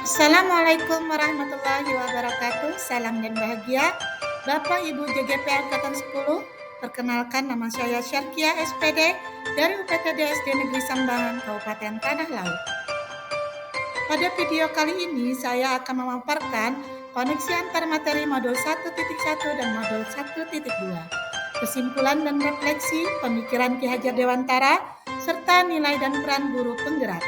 Assalamualaikum warahmatullahi wabarakatuh. Salam dan bahagia. Bapak Ibu JGP Angkatan 10. Perkenalkan, nama saya Syarkia SPD dari UPTD SD Negeri Sambangan, Kabupaten Tanah Laut. Pada video kali ini saya akan memaparkan koneksi antar materi modul 1.1 dan modul 1.2, kesimpulan dan refleksi pemikiran Ki Hajar Dewantara, serta nilai dan peran guru penggerak.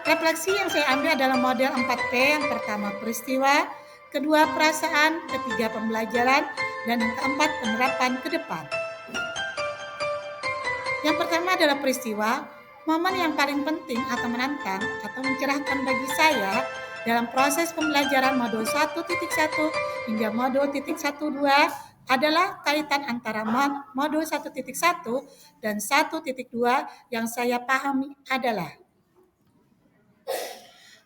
Refleksi yang saya ambil adalah model 4P, yang pertama peristiwa, kedua perasaan, ketiga pembelajaran, dan yang keempat penerapan ke depan. Yang pertama adalah peristiwa, momen yang paling penting atau menantang atau mencerahkan bagi saya dalam proses pembelajaran modul 1.1 hingga modul 1.12 adalah kaitan antara modul 1.1 dan 1.2 yang saya pahami adalah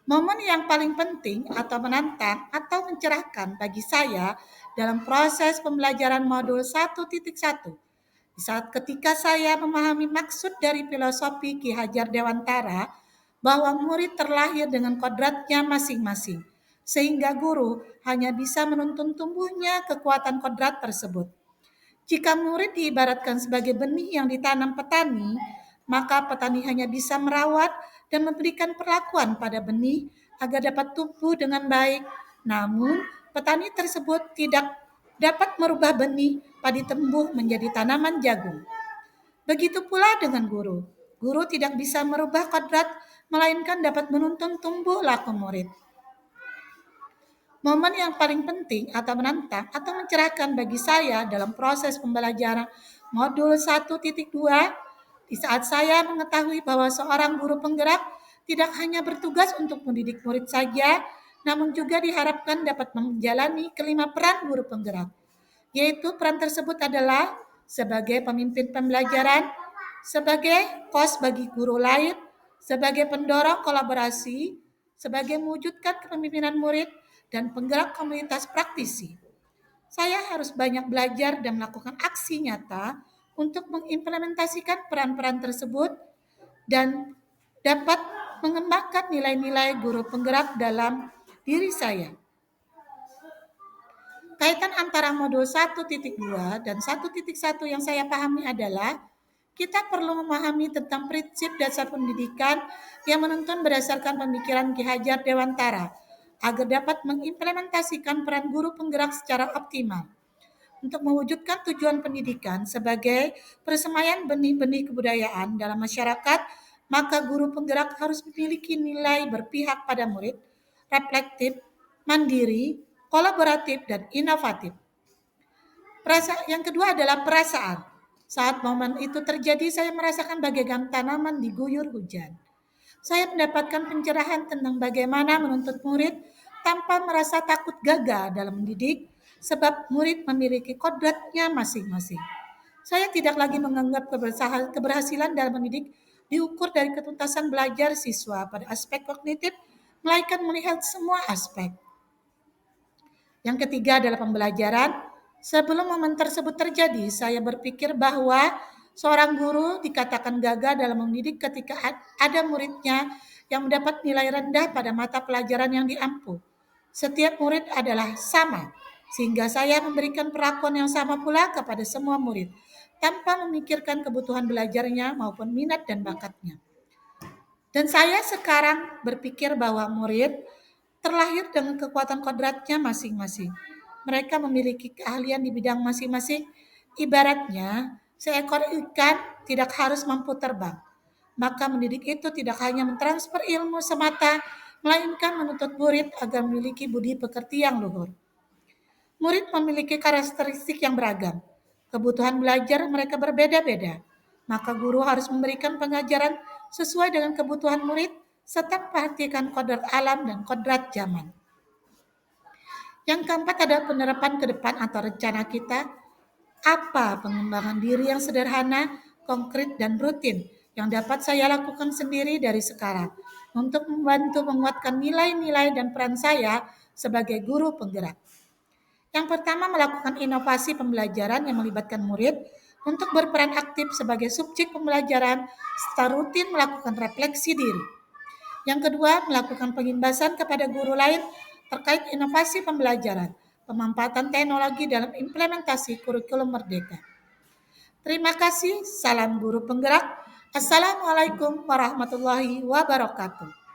momen yang paling penting atau menantang atau mencerahkan bagi saya dalam proses pembelajaran modul 1.1 di saat ketika saya memahami maksud dari filosofi Ki Hajar Dewantara bahwa murid terlahir dengan kodratnya masing-masing, sehingga guru hanya bisa menuntun tumbuhnya kekuatan kodrat tersebut. Jika murid diibaratkan sebagai benih yang ditanam petani, maka petani hanya bisa merawat dan memberikan perlakuan pada benih agar dapat tumbuh dengan baik. Namun, petani tersebut tidak dapat merubah benih padi tumbuh menjadi tanaman jagung. Begitu pula dengan guru. Guru tidak bisa merubah kodrat, melainkan dapat menuntun tumbuh laku murid. Momen yang paling penting atau menantang atau mencerahkan bagi saya dalam proses pembelajaran modul 1.2 di saat saya mengetahui bahwa seorang guru penggerak tidak hanya bertugas untuk mendidik murid saja, namun juga diharapkan dapat menjalani kelima peran guru penggerak, yaitu peran tersebut adalah sebagai pemimpin pembelajaran, sebagai host bagi guru lain, sebagai pendorong kolaborasi, sebagai mewujudkan kepemimpinan murid, dan penggerak komunitas praktisi. Saya harus banyak belajar dan melakukan aksi nyata untuk mengimplementasikan peran-peran tersebut dan dapat mengembangkan nilai-nilai guru penggerak dalam diri saya. Kaitan antara modul 1.2 dan 1.1 yang saya pahami adalah kita perlu memahami tentang prinsip dasar pendidikan yang menuntun berdasarkan pemikiran Ki Hajar Dewantara agar dapat mengimplementasikan peran guru penggerak secara optimal. Untuk mewujudkan tujuan pendidikan sebagai persemaian benih-benih kebudayaan dalam masyarakat, maka guru penggerak harus memiliki nilai berpihak pada murid, reflektif, mandiri, kolaboratif, dan inovatif. Yang kedua adalah perasaan. Saat momen itu terjadi, saya merasakan bagaikan tanaman diguyur hujan. Saya mendapatkan pencerahan tentang bagaimana menuntut murid tanpa merasa takut gagal dalam mendidik, sebab murid memiliki kodratnya masing-masing. Saya tidak lagi menganggap keberhasilan dalam mendidik diukur dari ketuntasan belajar siswa pada aspek kognitif, melainkan melihat semua aspek. Yang ketiga adalah pembelajaran. Sebelum momen tersebut terjadi, saya berpikir bahwa seorang guru dikatakan gagal dalam mendidik ketika ada muridnya yang mendapat nilai rendah pada mata pelajaran yang diampu. Setiap murid adalah sama, sehingga saya memberikan perlakuan yang sama pula kepada semua murid, tanpa memikirkan kebutuhan belajarnya maupun minat dan bakatnya. Dan saya sekarang berpikir bahwa murid terlahir dengan kekuatan kodratnya masing-masing. Mereka memiliki keahlian di bidang masing-masing. Ibaratnya, seekor ikan tidak harus mampu terbang. Maka mendidik itu tidak hanya mentransfer ilmu semata, melainkan menuntut murid agar memiliki budi pekerti yang luhur. Murid memiliki karakteristik yang beragam. Kebutuhan belajar mereka berbeda-beda. Maka guru harus memberikan pengajaran sesuai dengan kebutuhan murid serta memperhatikan kodrat alam dan kodrat zaman. Yang keempat adalah penerapan ke depan atau rencana kita. Apa pengembangan diri yang sederhana, konkret, dan rutin yang dapat saya lakukan sendiri dari sekarang untuk membantu menguatkan nilai-nilai dan peran saya sebagai guru penggerak. Yang pertama, melakukan inovasi pembelajaran yang melibatkan murid untuk berperan aktif sebagai subjek pembelajaran serta rutin melakukan refleksi diri. Yang kedua, melakukan pengimbasan kepada guru lain terkait inovasi pembelajaran, pemanfaatan teknologi dalam implementasi kurikulum merdeka. Terima kasih, salam guru penggerak. Assalamualaikum warahmatullahi wabarakatuh.